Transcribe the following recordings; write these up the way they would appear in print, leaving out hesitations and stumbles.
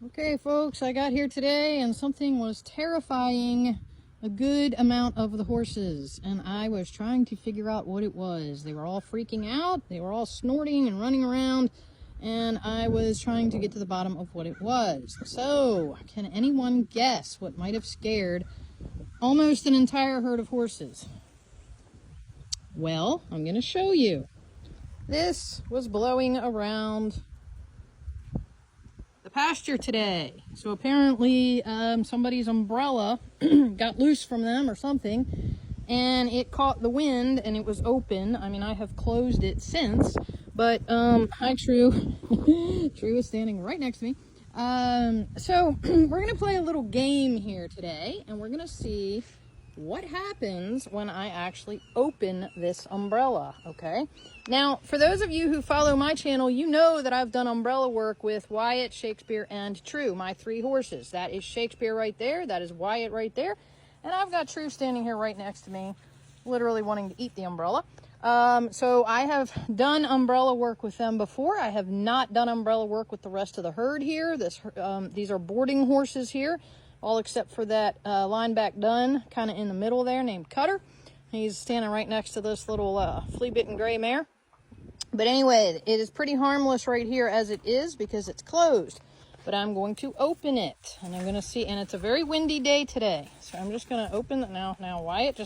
Okay, folks, I got here today and something was terrifying a good amount of the horses, and I was trying to figure out what it was. They were all freaking out, they were all snorting and running around, and I was trying to get to the bottom of what it was. So, can anyone guess what might have scared almost an entire herd of horses? Well, I'm going to show you. This was blowing around the pasture today. So apparently somebody's umbrella got loose from them or something, and it caught the wind and it was open. I mean, I have closed it since, but hi True. True is standing right next to me. So we're gonna play a little game here today, and we're gonna see what happens when I actually open this umbrella, okay? Now, for those of you who follow my channel, you know that I've done umbrella work with Wyatt, Shakespeare, and True, my three horses. That is Shakespeare right there, that is Wyatt right there, and I've got True standing here right next to me, literally wanting to eat the umbrella. So I have done umbrella work with them before. I have not done umbrella work with the rest of the herd here. These are boarding horses here, all except for that lineback dun kind of in the middle there named Cutter. He's standing right next to this little flea-bitten gray mare. But anyway, it is pretty harmless right here as it is because it's closed. But I'm going to open it, and I'm going to see, and it's a very windy day today. So I'm just going to open it now. Now Wyatt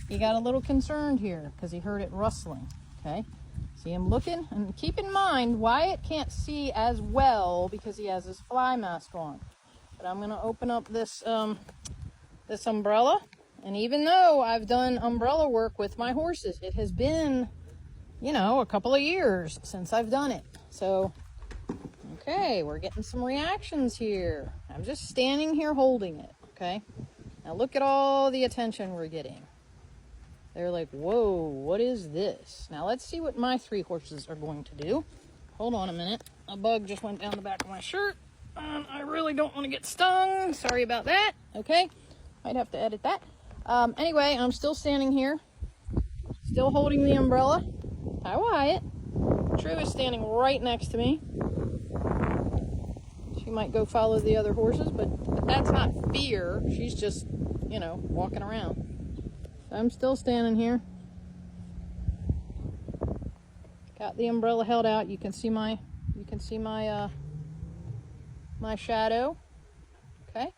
he got a little concerned here because he heard it rustling, okay? See him looking, and keep in mind, Wyatt can't see as well because he has his fly mask on. But I'm going to open up this this umbrella, and even though I've done umbrella work with my horses, it has been, you know, a couple of years since I've done it. So, okay, we're getting some reactions here. I'm just standing here holding it, okay? Now look at all the attention we're getting. They're like, whoa, what is this? Now let's see what my three horses are going to do. Hold on a minute. A bug just went down the back of my shirt. I really don't want to get stung. Sorry about that. Okay, might have to edit that. Anyway, I'm still standing here, still holding the umbrella. Hi, Wyatt. True is standing right next to me. She might go follow the other horses, but that's not fear. She's just, you know, walking around. So I'm still standing here. Got the umbrella held out. You can see my my shadow. Okay,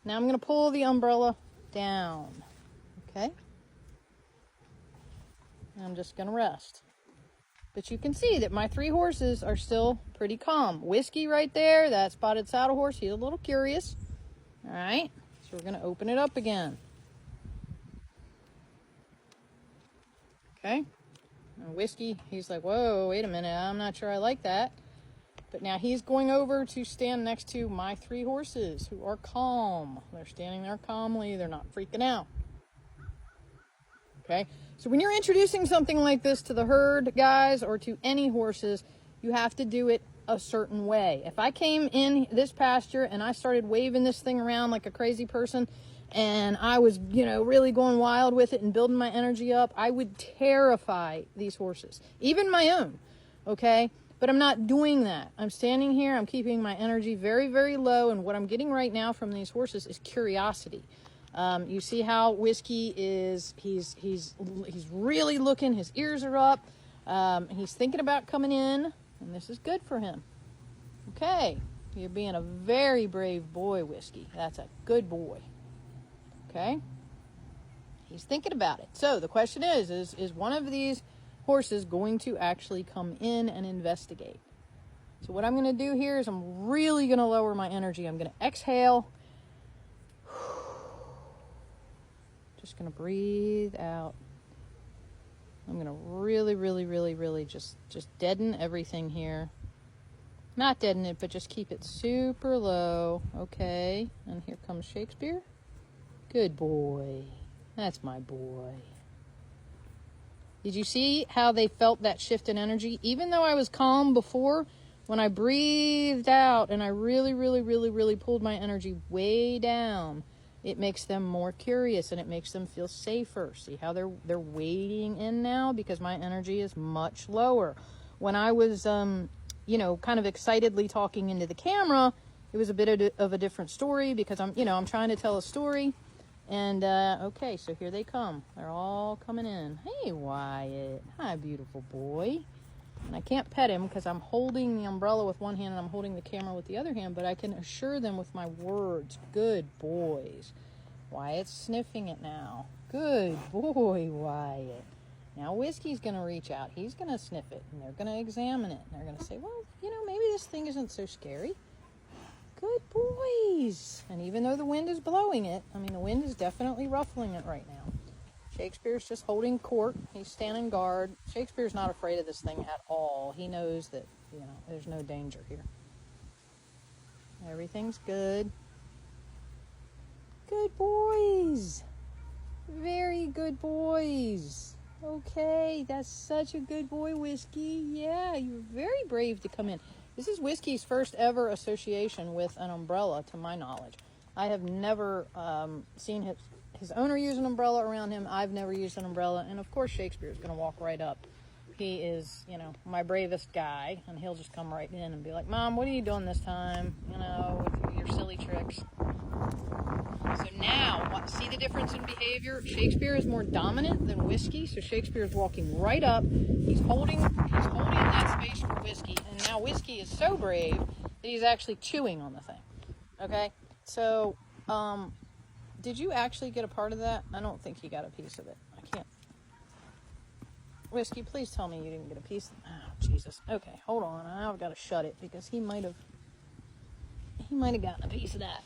now I'm going to pull the umbrella down. Okay, and I'm just going to rest. But you can see that my three horses are still pretty calm. Whiskey right there, that spotted saddle horse, he's a little curious. All right, so we're going to open it up again. Okay, and Whiskey, he's like, whoa, wait a minute, I'm not sure I like that. But now he's going over to stand next to my three horses who are calm. They're standing there calmly. They're not freaking out. Okay? So when you're introducing something like this to the herd, guys, or to any horses, you have to do it a certain way. If I came in this pasture and I started waving this thing around like a crazy person and I was, you know, really going wild with it and building my energy up, I would terrify these horses, even my own. Okay? But I'm not doing that. I'm standing here, I'm keeping my energy very, very low, and what I'm getting right now from these horses is curiosity. You see how Whiskey is, he's really looking, his ears are up, he's thinking about coming in, and this is good for him. Okay, you're being a very brave boy, Whiskey. That's a good boy. Okay, he's thinking about it. So the question is one of these horses going to actually come in and investigate? So what I'm going to do here is I'm really going to lower my energy. I'm going to exhale. Just going to breathe out. I'm going to really just deaden everything here. Not deaden it, but just keep it super low. Okay, and here comes Shakespeare. Good boy. That's my boy. Did you see how they felt that shift in energy? Even though I was calm before, when I breathed out and I really pulled my energy way down, it makes them more curious and it makes them feel safer. See how they're wading in now because my energy is much lower. When I was, you know, kind of excitedly talking into the camera, it was a bit of a different story because I'm trying to tell a story. And, okay, so here they come. They're all coming in. Hey, Wyatt. Hi, beautiful boy. And I can't pet him because I'm holding the umbrella with one hand and I'm holding the camera with the other hand, but I can assure them with my words. Good boys. Wyatt's sniffing it now. Good boy, Wyatt. Now Whiskey's going to reach out. He's going to sniff it, and they're going to examine it. And they're going to say, well, maybe this thing isn't so scary. Good boys. And even though the wind is blowing it, the wind is definitely ruffling it right now. Shakespeare's just holding court. He's standing guard. Shakespeare's not afraid of this thing at all. He knows that, there's no danger here. Everything's good. Good boys. Very good boys. Okay, that's such a good boy, Whiskey. Yeah, you're very brave to come in. This is Whiskey's first ever association with an umbrella, to my knowledge. I have never seen his owner use an umbrella around him. I've never used an umbrella. And, of course, Shakespeare's going to walk right up. He is, my bravest guy. And he'll just come right in and be like, Mom, what are you doing this time? With your silly tricks. So now, see the difference in behavior? Shakespeare is more dominant than Whiskey. So Shakespeare's walking right up. He's holding that space for Whiskey. And now Whiskey is so brave that he's actually chewing on the thing. Okay? So, did you actually get a part of that? I don't think you got a piece of it. I can't. Whiskey, please tell me you didn't get a piece. Oh, Jesus. Okay, hold on. I've got to shut it because he might have gotten a piece of that.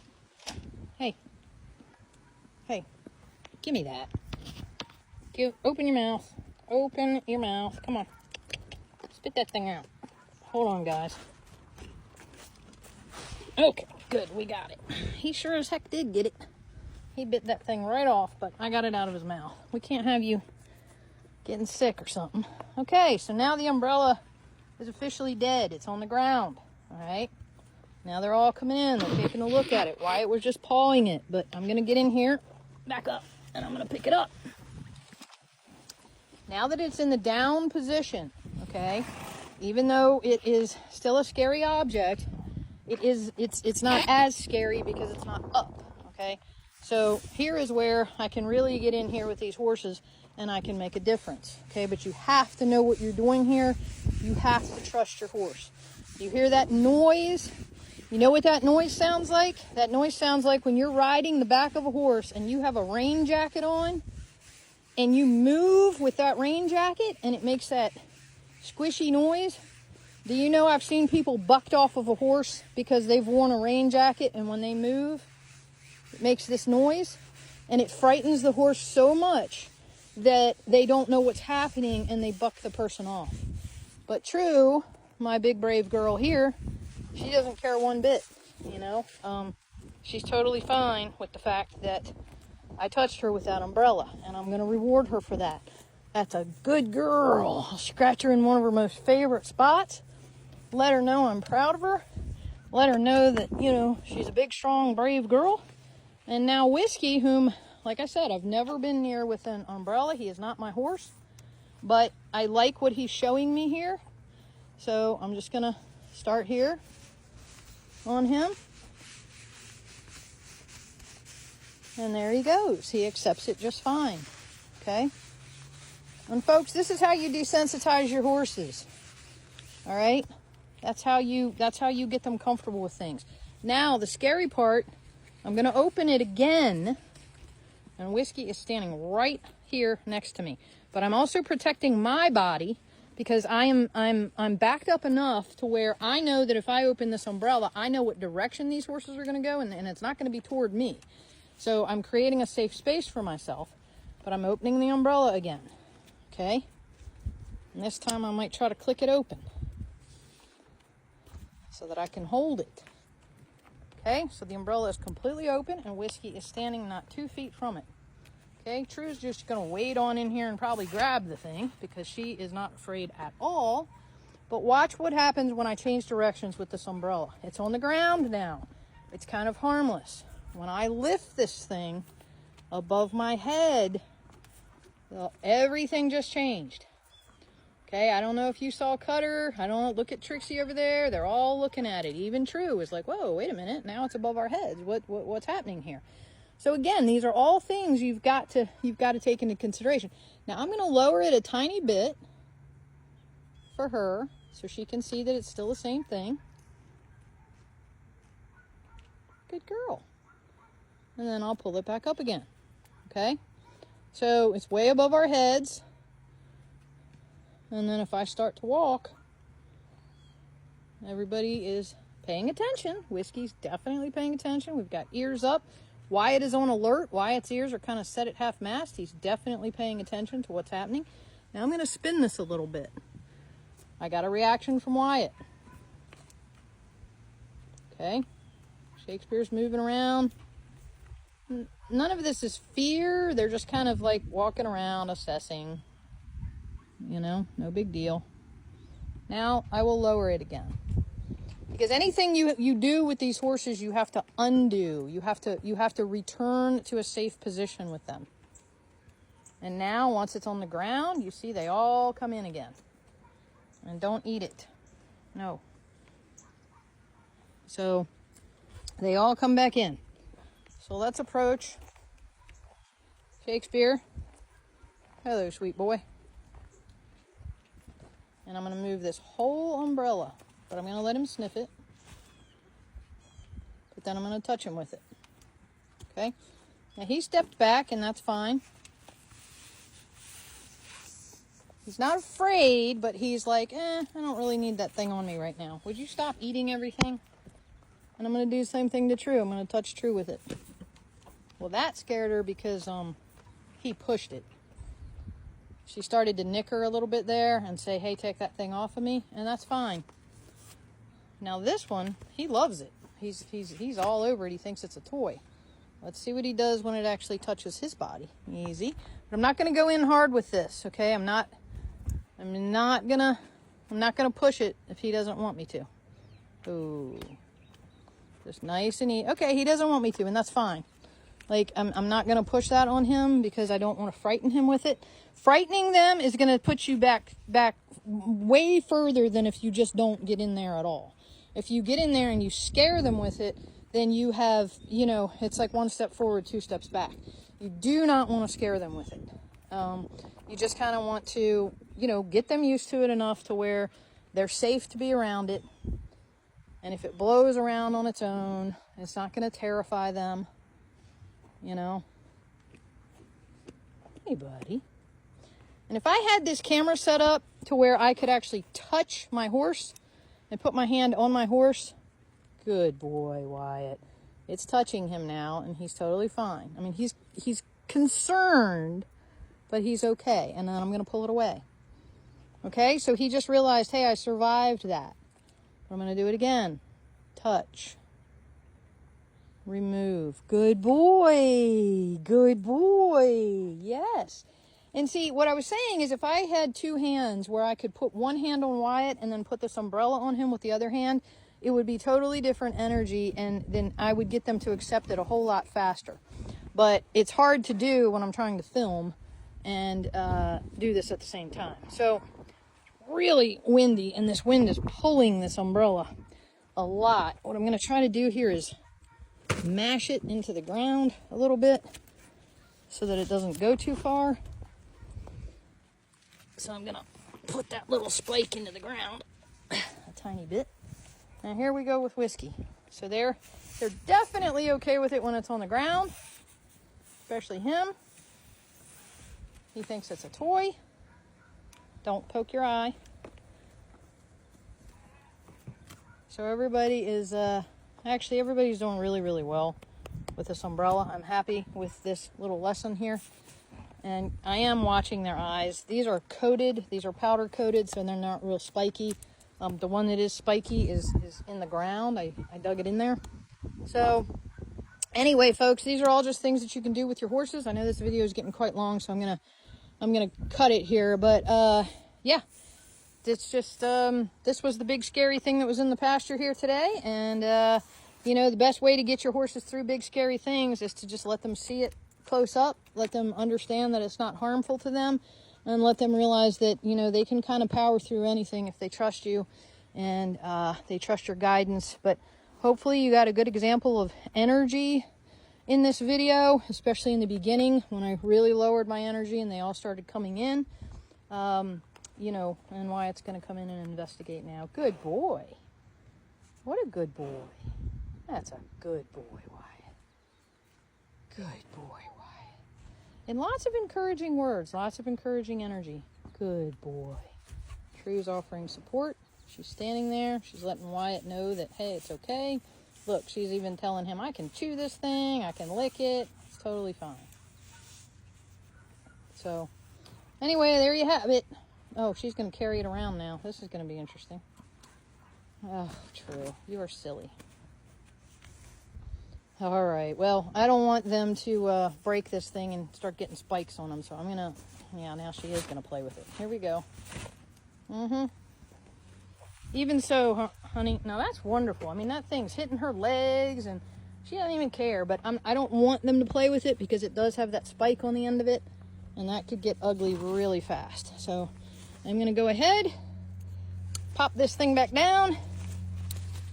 Hey, give me that. Open your mouth. Open your mouth. Come on. Spit that thing out. Hold on, guys. Okay, good. We got it. He sure as heck did get it. He bit that thing right off, but I got it out of his mouth. We can't have you getting sick or something. Okay, so now the umbrella is officially dead. It's on the ground. All right. Now they're all coming in. They're taking a look at it. Wyatt was just pawing it, but I'm going to get in here, back up, and I'm going to pick it up. Now that it's in the down position, okay, even though it is still a scary object, it's not as scary because it's not up, okay? So here is where I can really get in here with these horses and I can make a difference, okay? But you have to know what you're doing here. You have to trust your horse. You hear that noise? You know what that noise sounds like? That noise sounds like when you're riding the back of a horse and you have a rain jacket on and you move with that rain jacket and it makes that squishy noise. Do you know I've seen people bucked off of a horse because they've worn a rain jacket, and when they move, it makes this noise and it frightens the horse so much that they don't know what's happening and they buck the person off. But True, my big brave girl here, she doesn't care one bit, she's totally fine with the fact that I touched her with that umbrella, and I'm going to reward her for that. That's a good girl. I'll scratch her in one of her most favorite spots. Let her know I'm proud of her. Let her know that, she's a big, strong, brave girl. And now Whiskey, whom, like I said, I've never been near with an umbrella. He is not my horse. But I like what he's showing me here. So I'm just going to start here on him. And there he goes. He accepts it just fine. Okay? And folks, this is how you desensitize your horses. All right? That's how you get them comfortable with things. Now, the scary part, I'm going to open it again. And Whiskey is standing right here next to me. But I'm also protecting my body because I'm backed up enough to where I know that if I open this umbrella, I know what direction these horses are going to go, and it's not going to be toward me. So I'm creating a safe space for myself, but I'm opening the umbrella again. Okay? And this time I might try to click it open so that I can hold it. Okay? So the umbrella is completely open and Whiskey is standing not 2 feet from it. Okay? True's just going to wade on in here and probably grab the thing because she is not afraid at all. But watch what happens when I change directions with this umbrella. It's on the ground now. It's kind of harmless. When I lift this thing above my head, well, everything just changed. Okay, I don't know if you saw Cutter. I don't know. Look at Trixie over there. They're all looking at it. Even True is like, whoa, wait a minute. Now it's above our heads. What's happening here? So again, these are all things you've got to take into consideration. Now I'm going to lower it a tiny bit for her so she can see that it's still the same thing. Good girl. And then I'll pull it back up again. Okay? So it's way above our heads. And then if I start to walk, everybody is paying attention. Whiskey's definitely paying attention. We've got ears up. Wyatt is on alert. Wyatt's ears are kind of set at half-mast. He's definitely paying attention to what's happening. Now I'm going to spin this a little bit. I got a reaction from Wyatt. Okay. Shakespeare's moving around. None of this is fear. They're just kind of like walking around, assessing. You know, no big deal. Now I will lower it again. Because anything you do with these horses, you have to undo. You have to return to a safe position with them. And now, once it's on the ground, you see they all come in again. And don't eat it. No. So they all come back in. So let's approach Shakespeare. Hello, sweet boy. And I'm going to move this whole umbrella, but I'm going to let him sniff it. But then I'm going to touch him with it. Okay? Now he stepped back, and that's fine. He's not afraid, but he's like, I don't really need that thing on me right now. Would you stop eating everything? And I'm going to do the same thing to True. I'm going to touch True with it. Well, that scared her because he pushed it. She started to nick her a little bit there and say, hey, take that thing off of me, and that's fine. Now this one, he loves it. He's all over it. He thinks it's a toy. Let's see what he does when it actually touches his body. Easy. But I'm not going to go in hard with this, okay? I'm not gonna push it if he doesn't want me to. Ooh. Just nice and easy. Okay, he doesn't want me to, and that's fine. Like, I'm not going to push that on him because I don't want to frighten him with it. Frightening them is going to put you back way further than if you just don't get in there at all. If you get in there and you scare them with it, then you have, you know, it's like 1 step forward, 2 steps back. You do not want to scare them with it. You just kind of want to, you know, get them used to it enough to where they're safe to be around it. And if it blows around on its own, it's not going to terrify them. You know. Hey, buddy. And if I had this camera set up to where I could actually touch my horse and put my hand on my horse, good boy, Wyatt. It's touching him now, and he's totally fine. I mean, he's concerned, but he's okay. And then I'm going to pull it away. Okay, so he just realized, hey, I survived that. I'm going to do it again. Touch. Remove. Good boy. Good boy. Yes. And see, what I was saying is if I had 2 hands where I could put one hand on Wyatt and then put this umbrella on him with the other hand, it would be totally different energy, and then I would get them to accept it a whole lot faster. But it's hard to do when I'm trying to film and do this at the same time. So, really windy, and this wind is pulling this umbrella a lot. What I'm going to try to do here is mash it into the ground a little bit so that it doesn't go too far. So I'm going to put that little spike into the ground a tiny bit. Now here we go with Whiskey. So they're definitely okay with it when it's on the ground, especially him. He thinks it's a toy. Don't poke your eye. So everybody is, actually everybody's doing really, really well with this umbrella. I'm happy with this little lesson here. And I am watching their eyes. These are coated, these are powder coated, so they're not real spiky. The one that is spiky is in the ground. I dug it in there. So anyway, folks, these are all just things that you can do with your horses. I know this video is getting quite long, so I'm gonna cut it here. But yeah, it's just this was the big scary thing that was in the pasture here today. And you know, the best way to get your horses through big scary things is to just let them see it close up, let them understand that it's not harmful to them, and let them realize that, you know, they can kind of power through anything if they trust you and they trust your guidance. But hopefully you got a good example of energy in this video, especially in the beginning when I really lowered my energy and they all started coming in, you know, and Wyatt's going to come in and investigate now. Good boy. What a good boy. That's a good boy, Wyatt. Good boy, Wyatt. And lots of encouraging words, lots of encouraging energy. Good boy. True's offering support. She's standing there. She's letting Wyatt know that, hey, it's okay. Look, she's even telling him, I can chew this thing. I can lick it. It's totally fine. So, anyway, there you have it. Oh, she's going to carry it around now. This is going to be interesting. Oh, True. You are silly. All right, well, I don't want them to break this thing and start getting spikes on them, so I'm gonna, yeah, now she is gonna play with it. Here we go. Even so, honey, now that's wonderful. I mean, that thing's hitting her legs, and she doesn't even care, but I don't want them to play with it because it does have that spike on the end of it, and that could get ugly really fast. So I'm gonna go ahead, pop this thing back down,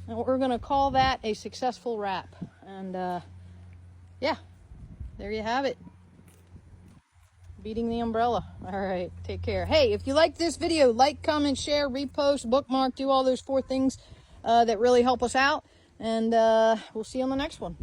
and we're gonna call that a successful wrap. And yeah, there you have it. Beating the umbrella. All right, take care. Hey, if you like this video, like, comment, share, repost, bookmark, do all those 4 things that really help us out. And we'll see you on the next one.